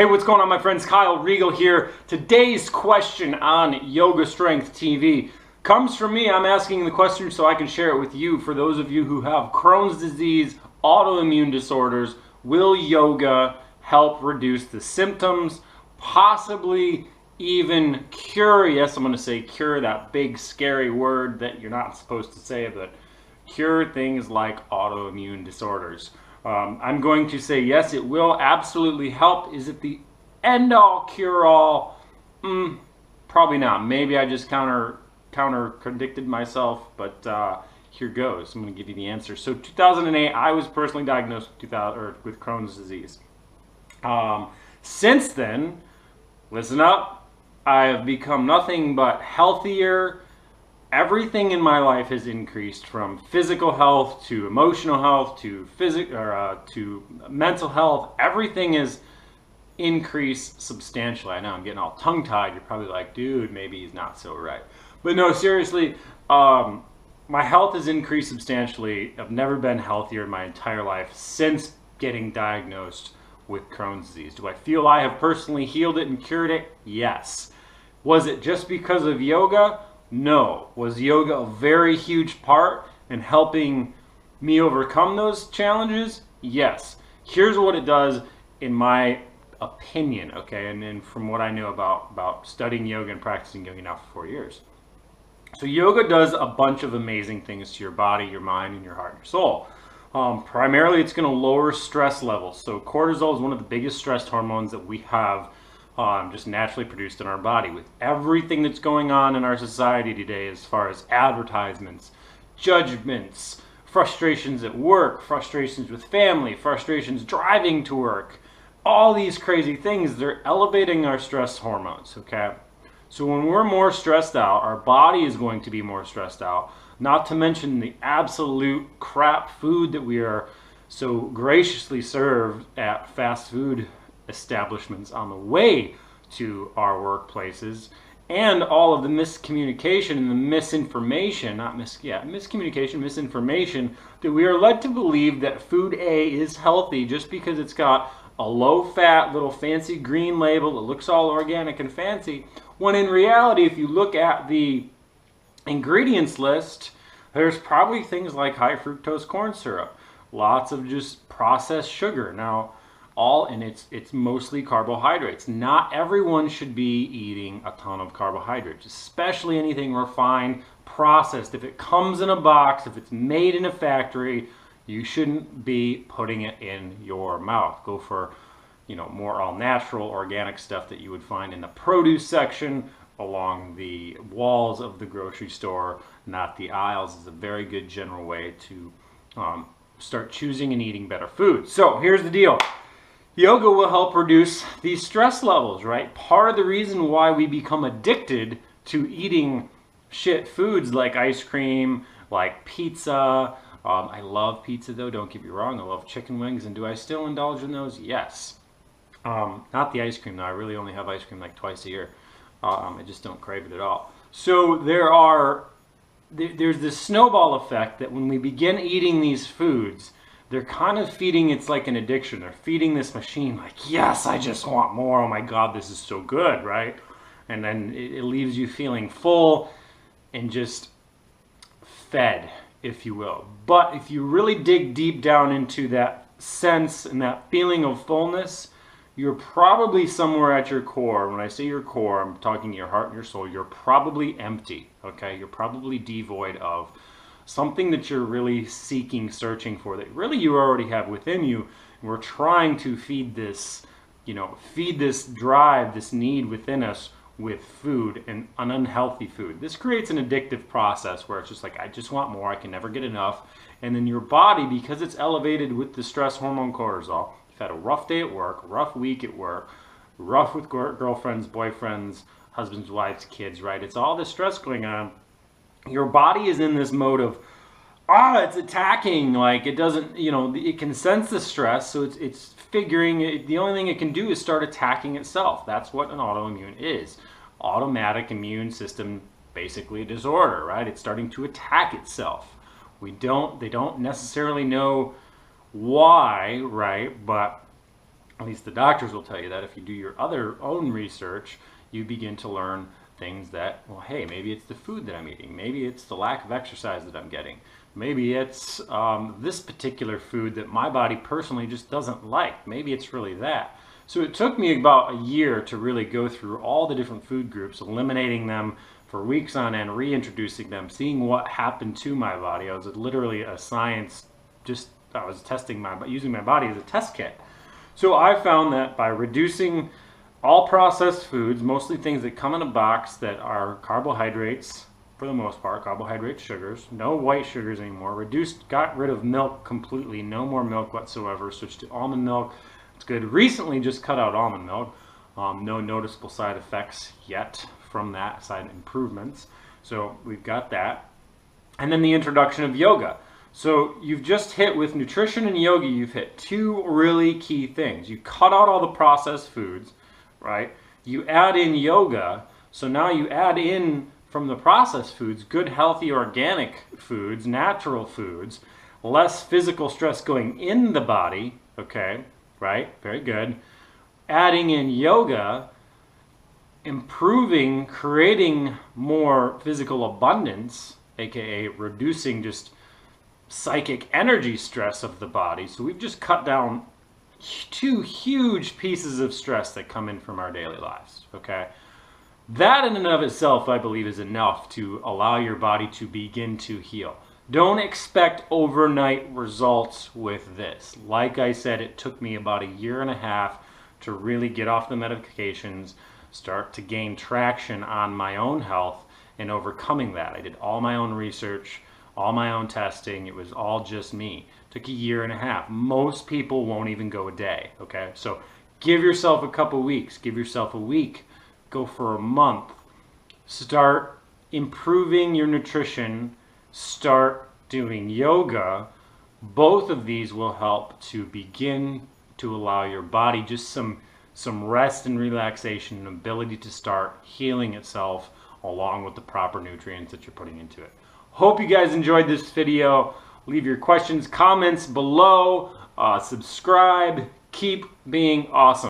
Hey, what's going on, my friends? Kyle Regal here. Today's question on Yoga Strength TV comes from me. I'm asking the question so I can share it with you. For those of you who have Crohn's disease, autoimmune disorders, will yoga help reduce the symptoms, possibly even cure? Yes, I'm going to say cure, that big scary word that you're not supposed to say, but cure things like autoimmune disorders. I'm going to say yes, it will absolutely help. Is it the end-all, cure-all? Probably not. Maybe I just counter-contradicted myself, but here goes. I'm going to give you the answer. So 2008, I was personally diagnosed with Crohn's disease. Since then, listen up, I have become nothing but healthier. Everything in my life has increased, from physical health to emotional health to mental health. Everything has increased substantially. I know I'm getting all tongue-tied. You're probably like, dude, maybe he's not so right. But no, seriously, my health has increased substantially. I've never been healthier in my entire life since getting diagnosed with Crohn's disease. Do I feel I have personally healed it and cured it? Yes. Was it just because of yoga? No. Was yoga a very huge part in helping me overcome those challenges? Yes. Here's what it does in my opinion, okay, and from what I know about studying yoga and practicing yoga now for 4 years. So yoga does a bunch of amazing things to your body, your mind, and your heart and your soul. Primarily, it's going to lower stress levels. So cortisol is one of the biggest stress hormones that we have just naturally produced in our body. With everything that's going on in our society today, as far as advertisements, judgments, frustrations at work, frustrations with family, frustrations driving to work, all these crazy things, they're elevating our stress hormones, okay? So when we're more stressed out, our body is going to be more stressed out, not to mention the absolute crap food that we are so graciously served at fast food establishments on the way to our workplaces, and all of the miscommunication and the misinformation, misinformation that we are led to believe that food A is healthy just because it's got a low-fat little fancy green label that looks all organic and fancy, when in reality, if you look at the ingredients list, there's probably things like high fructose corn syrup, lots of just processed sugar. Now, it's mostly carbohydrates. Not everyone should be eating a ton of carbohydrates, especially anything refined, processed. If it comes in a box, if it's made in a factory, you shouldn't be putting it in your mouth. Go for, more all natural, organic stuff that you would find in the produce section along the walls of the grocery store, not the aisles. Is a very good general way to start choosing and eating better food. So here's the deal. Yoga will help reduce these stress levels, right? Part of the reason why we become addicted to eating shit foods like ice cream, like pizza. I love pizza though, don't get me wrong. I love chicken wings, and do I still indulge in those? Yes. Not the ice cream though. I really only have ice cream like twice a year. I just don't crave it at all. So there's this snowball effect that when we begin eating these foods, they're kind of feeding, it's like an addiction. They're feeding this machine like, yes, I just want more. Oh my God, this is so good, right? And then it leaves you feeling full and just fed, if you will. But if you really dig deep down into that sense and that feeling of fullness, you're probably somewhere at your core. When I say your core, I'm talking your heart and your soul. You're probably empty, okay? You're probably devoid of something that you're really seeking, searching for, that really you already have within you. And we're trying to feed this, feed this drive, this need within us with food, and an unhealthy food. This creates an addictive process where it's just like, I just want more, I can never get enough. And then your body, because it's elevated with the stress hormone cortisol, you've had a rough day at work, rough week at work, rough with girlfriends, boyfriends, husbands, wives, kids, right? It's all this stress going on. Your body is in this mode of, it's attacking, like it doesn't, it can sense the stress, so it's figuring, the only thing it can do is start attacking itself. That's what an autoimmune is. Automatic immune system, basically a disorder, right? It's starting to attack itself. They don't necessarily know why, right? But At least the doctors will tell you that. If you do your own research, you begin to learn things that, well, hey, maybe it's the food that I'm eating. Maybe it's the lack of exercise that I'm getting. Maybe it's this particular food that my body personally just doesn't like. Maybe it's really that. So it took me about a year to really go through all the different food groups, eliminating them for weeks on end, reintroducing them, seeing what happened to my body. I was literally a science, I was using my body as a test kit. So I found that by reducing all processed foods, mostly things that come in a box that are carbohydrates, for the most part, carbohydrate sugars, no white sugars anymore, got rid of milk completely, no more milk whatsoever, switched to almond milk. It's good. Recently just cut out almond milk. No noticeable side effects yet from that, side improvements. So we've got that. And then the introduction of yoga. So you've just hit with nutrition and yoga, you've hit two really key things. You cut out all the processed foods, right? You add in yoga, so now you add in from the processed foods, good, healthy, organic foods, natural foods, less physical stress going in the body, okay, right? Very good. Adding in yoga, improving, creating more physical abundance, aka reducing just psychic energy stress of the body. So we've just cut down two huge pieces of stress that come in from our daily lives, okay? That in and of itself, I believe, is enough to allow your body to begin to heal. Don't expect overnight results with this. Like I said, it took me about a year and a half to really get off the medications, start to gain traction on my own health and overcoming that. I did all my own research, all my own testing. It was all just me. Took a year and a half. Most people won't even go a day, okay? So give yourself a couple weeks, give yourself a week, go for a month. Start improving your nutrition, start doing yoga. Both of these will help to begin to allow your body just some rest and relaxation and ability to start healing itself along with the proper nutrients that you're putting into it. Hope you guys enjoyed this video. Leave your questions, comments below. Subscribe. Keep being awesome.